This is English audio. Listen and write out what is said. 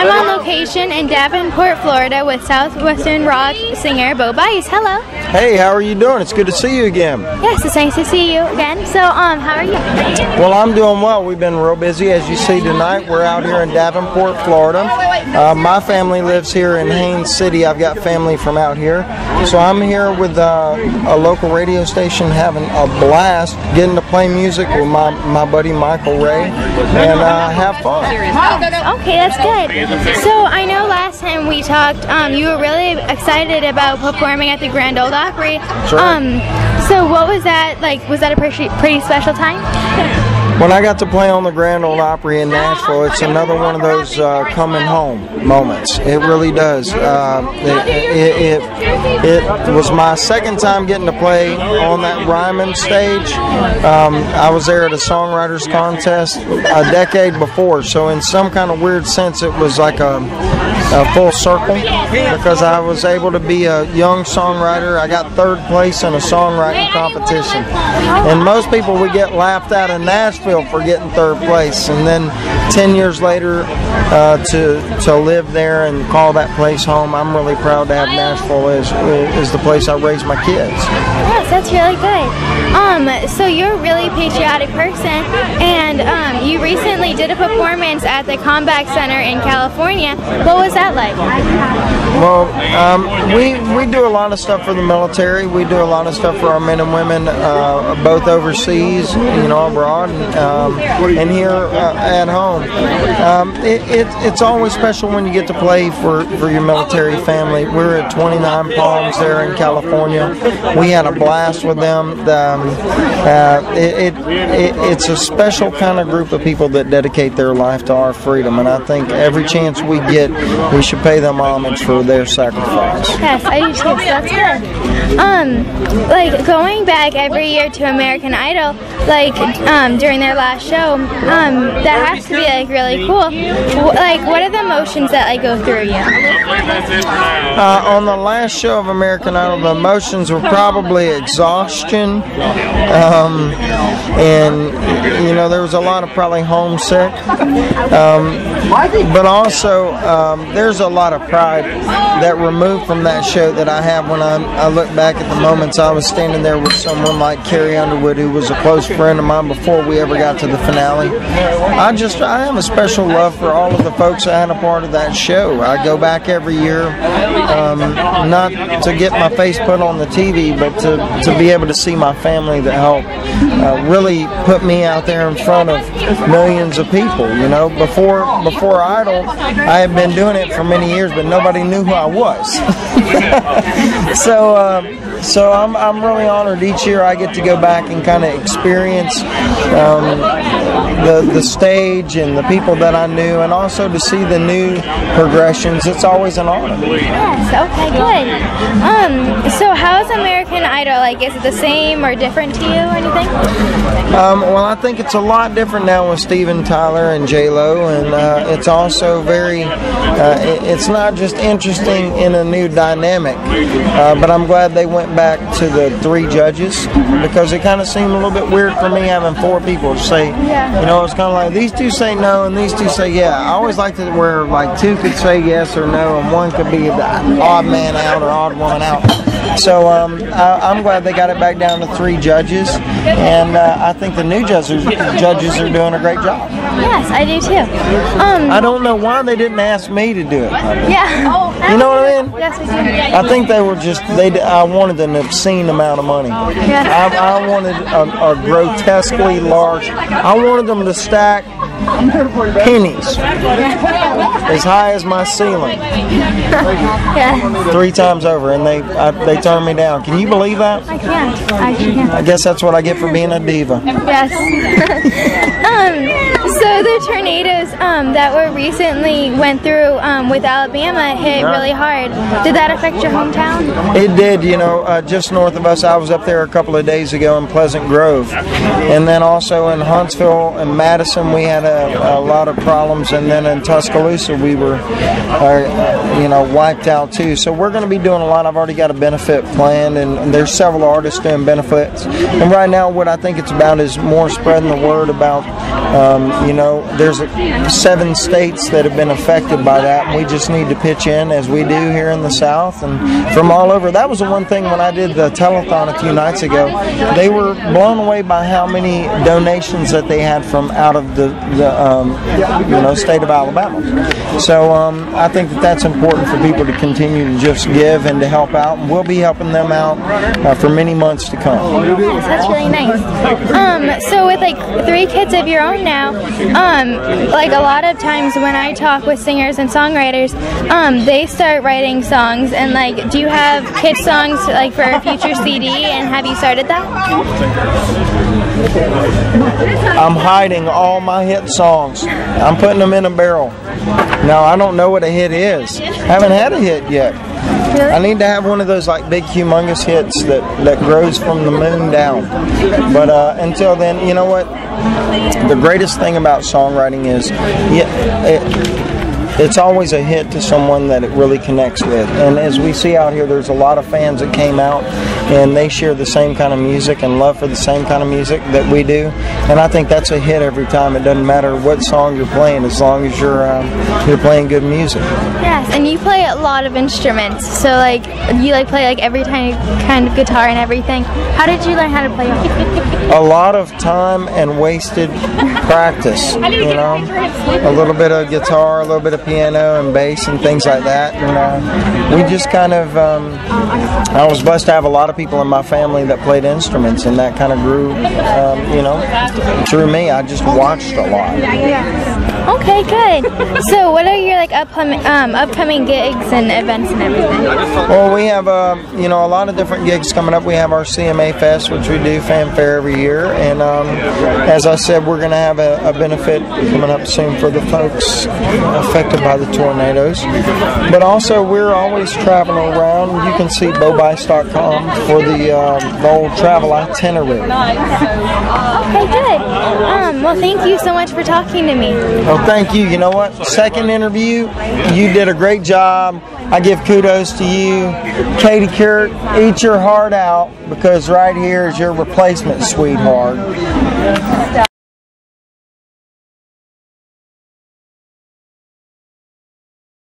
I'm on location in Davenport, Florida with Southwestern rock singer Bo Bice. Hello. Hey, how are you doing? It's good to see you again. Yes, it's nice to see you again. So, how are you? Well, I'm doing well. We've been real busy. As you see tonight, we're out here in Davenport, Florida. My family lives here in Haines City. I've got family from out here. So I'm here with a local radio station having a blast, getting to play music with my buddy Michael Ray and have fun. Okay, that's good. So I know last time we talked, you were really excited about performing at the Grand Ole Opry. Sure. So what was that like? Was that a pretty special time? When I got to play on the Grand Ole Opry in Nashville, it's another one of those coming home moments. It really does. It was my second time getting to play on that Ryman stage. I was there at a songwriters contest a decade before, so in some kind of weird sense it was like a full circle because I was able to be a young songwriter. I got third place in a songwriting competition. And most people would get laughed at in Nashville for getting third place, and then 10 years later to live there and call that place home. I'm really proud to have Nashville as the place I raised my kids. Yes, that's really good. So you're a really patriotic person, and you recently did a performance at the Combat Center in California. What was that like? Well, we do a lot of stuff for the military. We do a lot of stuff for our men and women, both overseas, abroad, and here at home. It's always special when you get to play for your military family. We're at 29 Palms there in California. We had a blast with them. It's a special kind of group of people that dedicate their life to our freedom, and I think every chance we get, we should pay them homage for their sacrifice. Yes, I do too. So that's good. Like going back every year to American Idol, like during their last show, that has to be like really cool. Like, what are the emotions that like go through you? On the last show of American Idol, the emotions were probably exhaustion, and there was a lot of probably homesick, but also there's a lot of pride that removed from that show that I have when I look back at the moments I was standing there with someone like Carrie Underwood, who was a close friend of mine before we ever got to the finale. I have a special love for all of the folks that had a part of that show. I go back every year, not to get my face put on the TV, but to be able to see my family that helped really put me out there in front of millions of people. Before Idol, I had been doing it for many years, but nobody knew who I was. So I'm really honored each year I get to go back and kind of experience the stage and the people that I knew, and also to see the new progressions. It's always an honor. Yes, okay, good. So how's American Idol? Like, is it the same or different to you or anything? Well, I think it's a lot different now with Steven Tyler and J-Lo, and it's also very, it's not just interesting in a new dynamic, but I'm glad they went back to the 3 judges, because it kind of seemed a little bit weird for me having 4 people say, it's kind of like these 2 say no and these 2 say yeah. I always liked it where like 2 could say yes or no and 1 could be the odd man out or odd woman out. So I'm glad they got it back down to 3 judges, and I think the new judges are doing a great job. Yes, I do too. I don't know why they didn't ask me to do it. Yeah. You know what I mean? Yes, I do. I think they were just, I wanted an obscene amount of money. Yes. I wanted a grotesquely large, I wanted them to stack pennies as high as my ceiling. Yeah. 3 times over, and they turned me down. Can you believe that? I can't. I can't. I guess that's what I get for being a diva. Yes. So the tornadoes that were recently went through with Alabama hit really hard. Did that affect your hometown? It did. Just north of us, I was up there a couple of days ago in Pleasant Grove, and then also in Huntsville and Madison we had a lot of problems, and then in Tuscaloosa we were wiped out too. So we're going to be doing a lot. I've already got a benefit planned, and there's several artists doing benefits, and right now what I think it's about is more spreading the word about You know, there's 7 states that have been affected by that, and we just need to pitch in as we do here in the South and from all over. That was the one thing when I did the telethon a few nights ago. They were blown away by how many donations that they had from out of the state of Alabama. So I think that that's important for people to continue to just give and to help out, and we'll be helping them out for many months to come. Yes, that's really nice. So with like 3 kids of your own now, like a lot of times when I talk with singers and songwriters, they start writing songs, and like, do you have kid songs like for a future CD, and have you started that? I'm hiding all my hit songs. I'm putting them in a barrel. Now, I don't know what a hit is. Haven't had a hit yet. Really? I need to have one of those like big humongous hits that grows from the moon down. But until then, you know what? The greatest thing about songwriting is it's always a hit to someone that it really connects with. And as we see out here, there's a lot of fans that came out and they share the same kind of music and love for the same kind of music that we do. And I think that's a hit every time. It doesn't matter what song you're playing, as long as you're playing good music. Yes, and you play a lot of instruments. So like you like play like every kind of guitar and everything. How did you learn how to play it? A lot of time and wasted practice, you know. A little bit of guitar, a little bit of piano and bass and things like that. And we just kind of, I was blessed to have a lot of people in my family that played instruments, and that kind of grew, through me. I just watched a lot. Okay, good. So what are your like upcoming gigs and events and everything? Well, we have a lot of different gigs coming up. We have our CMA Fest, which we do fanfare every year, and as I said, we're going to have a benefit coming up soon for the folks affected by the tornadoes. But also, we're always traveling around. You can see bobice.com for the whole travel itinerary. Okay, good. Well, thank you so much for talking to me. Oh, thank you. You know what? Second interview, you did a great job. I give kudos to you. Katie Kirk, eat your heart out, because right here is your replacement, sweetheart.